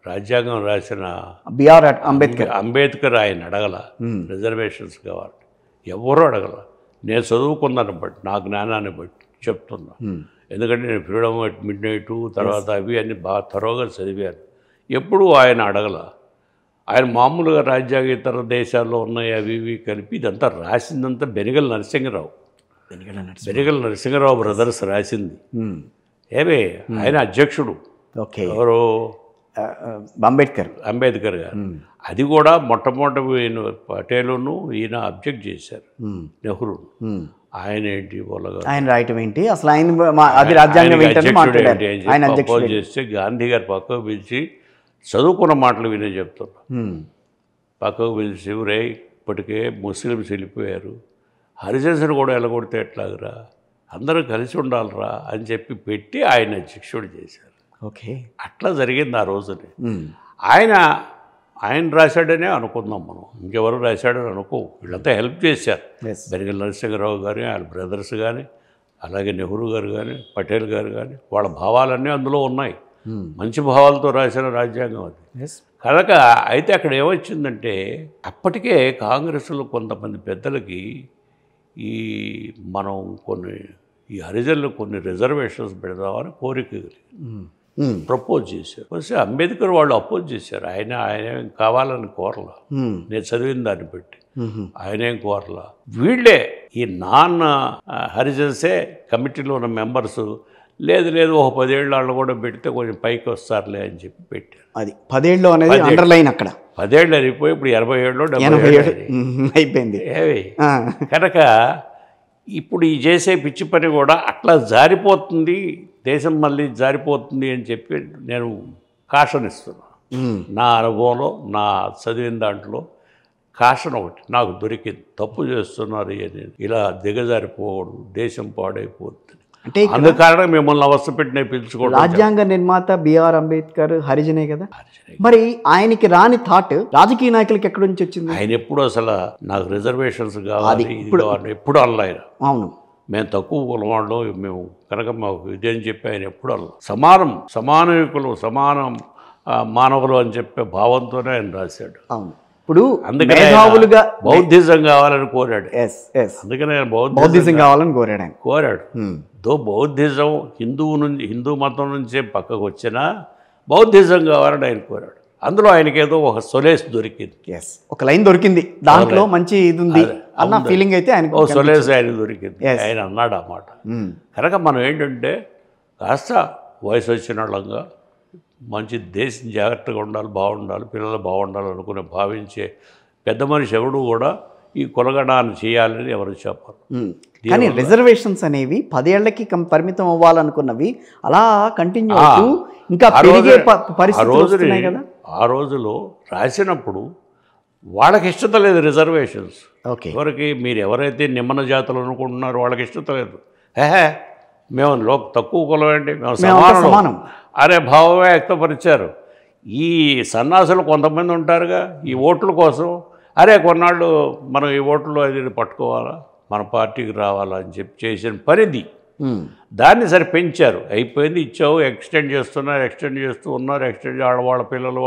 రాజ్యాంగం రాసిన బిఆర్ అంబేద్కర్ అంబేద్కర్ ఆయన అడగల రిజర్వేషన్స్ కావాలి, ఎవరు అడగల. నేను చదువుకున్నాను బట్టి, నా జ్ఞానాన్ని బట్టి చెప్తున్నా. ఎందుకంటే నేను ఫ్రీడమ్ అట్ మిడ్ నైట్ తర్వాత అవి అన్ని బాగా త్వరగా చదివాను. ఎప్పుడూ ఆయన అడగల. ఆయన మామూలుగా రాజ్యాంగేతర దేశాల్లో ఉన్నాయి అవి ఇవి కలిపి ఇదంతా రాసిందంతా బెనిగల్ నరసింహరావు. బెనిగల్ నరసింహరావు బ్రదర్స్ రాసింది. ఏమే ఆయన అధ్యక్షుడు. ఓకే. ఎవరు? అంబేద్కర్ గారు. అది కూడా మొట్టమొదటి పటేలును ఈయన అబ్జెక్ట్ చేశారు, నెహ్రూ. ఆయన ఏంటి ఆయన రాయటం ఏంటి అసలు, ఆయన అది రాజ్యాంగం అపోజ్ చేస్తే గాంధీ గారు పక్కకు పిలిచి చదువుకున్న మాటలు వినే చెప్తున్నా. పక్కకు పిలిచి రే ఇప్పటికే ముస్లిమ్స్ వెళ్ళిపోయారు, హరిజన్స్ని కూడా ఎలగొడితే ఎట్లాగరా, అందరూ కలిసి ఉండాలిరా అని చెప్పి పెట్టి ఆయన అధ్యక్షుడు చేశారు. ఓకే. అట్లా జరిగింది ఆ రోజుని. ఆయన రాశాడనే అనుకుందాం మనం, ఇంకెవరు రాశాడని అనుకో. వీళ్ళంతా హెల్ప్ చేశారు. బెనిగల్ నరసింహరావు గారు, వాళ్ళ బ్రదర్స్ కానీ, అలాగే నెహ్రూ గారు కానీ, పటేల్ గారు కానీ, వాళ్ళ భావాలన్నీ అందులో ఉన్నాయి. మంచి భావాలతో రాసిన రాజ్యాంగం అది. కనుక అయితే అక్కడ ఏమొచ్చిందంటే అప్పటికే కాంగ్రెస్లో కొంతమంది పెద్దలకి మనం ఈ హరిజన్లు కొన్ని రిజర్వేషన్స్ పెడదామని కోరిక ప్రపోజ్ చేశారు. వస్తే అంబేద్కర్ వాళ్ళు అపోజ్ చేశారు. ఆయన కావాలని కోరలా, నేను చదివిన దాన్ని బట్టి ఆయనేం కోరలా. వీళ్ళే ఈ నాన్ హరిజన్సే కమిటీలో ఉన్న మెంబర్స్ లేదు ఒక 10 ఏళ్ళ వాళ్ళు కూడా పెడితే కొంచెం పైకి వస్తారులే అని చెప్పి పెట్టారు. అది 10 ఏళ్ళు అనేది అండర్లైన్. అక్కడ 10 ఏళ్ళు అయిపోయి ఇప్పుడు 80 ఏళ్ళు 70 అయిపోయింది. కనుక ఇప్పుడు ఈ చేసే పిచ్చి పని కూడా అట్లా జారిపోతుంది, దేశం మళ్ళీ జారిపోతుంది అని చెప్పి నేను కాషన్ ఇస్తున్నాను. నా అనుభవంలో, నా చదివిన దాంట్లో కాషన్ ఒకటి నాకు దొరికింది. తప్పు చేస్తున్నారు అని, ఇలా దిగజారిపోవడం, దేశం పాడైపోతుంది. అంటే అందుకారణం మిమ్మల్ని అవస్థ పెట్టిన పిలుచుకోవడం. రాజ్యాంగ నిర్మాత బిఆర్ అంబేద్కర్ హరిజనే కదా. మరి ఆయనకి రాని థాట్ రాజకీయ నాయకులకి ఎక్కడి నుంచి వచ్చింది? ఆయన ఎప్పుడు అసలు నాకు రిజర్వేషన్స్ కావాలి ఎప్పుడు అల్ల ఆయన. అవును, మేము తక్కువ కులవాళ్ళు, మేము కనుక మాకు ఇదేం చెప్పి ఆయన ఎప్పుడు అల్ల. సమానయుకులు, సమానం మానవులు అని చెప్పే భావంతోనే ఆయన రాశాడు. అవును. ఇప్పుడు అందుకనే బౌద్ధిజం కావాలని కోరాడు. అందుకనే బౌద్ధిజం కావాలని కోరాడు. బౌద్ధిజం హిందూ మతం నుంచే పక్కకు వచ్చినా బౌద్ధిజం కావాలని ఆయన కోరాడు. అందులో ఆయనకేదో ఒక సొలేస్ దొరికింది. ఒక లైన్ దొరికింది, దాంట్లో మంచి ఇది ఉంది అన్న ఫీలింగ్ అయితే ఆయన సొలేస్ ఆయన దొరికింది. ఆయన అన్నాడు ఆ మాట. కనుక మనం ఏంటంటే కాస్త వయసు వచ్చిన వాళ్ళంగా మంచి దేశం జాగ్రత్తగా ఉండాలి, బాగుండాలి, పిల్లలు బాగుండాలి అనుకునే భావించే పెద్ద మనిషి ఎవడు కూడా ఈ కులగణాన్ని చేయాలని ఎవరు చెప్పారు. కానీ రిజర్వేషన్స్ అనేవి 10 ఏళ్లకి పరిమితం అవ్వాలనుకున్నవి అలా కంటిన్యూ అవుతూ ఇంకా పెరిగే పరిస్థితులు వస్తున్నాయి కదా. ఆ రోజులో రాసినప్పుడు వాళ్ళకి ఇష్టత లేదు రిజర్వేషన్స్. ఎవరికి? మీరు ఎవరైతే నిమ్మన జాతులు అనుకుంటున్నారో వాళ్ళకి ఇష్టత లేదు. మేము తక్కువ కులం ఏంటి, మేము సమానం అనే భావమే వ్యక్తపరిచారు. ఈ సన్నాసులు కొంతమంది ఉంటారుగా ఈ ఓట్ల కోసం, అరే కొన్నాళ్ళు మనం ఈ ఓట్లు అది పట్టుకోవాలా, మన పార్టీకి రావాలా అని చెప్పి చేసిన పనిది. దాన్ని సరే పెంచారు, అయిపోయింది, ఇచ్చావు, ఎక్స్టెండ్ చేస్తున్నారు, ఎక్స్టెండ్ చేస్తూ ఉన్నారు. వాళ్ళ పిల్లలు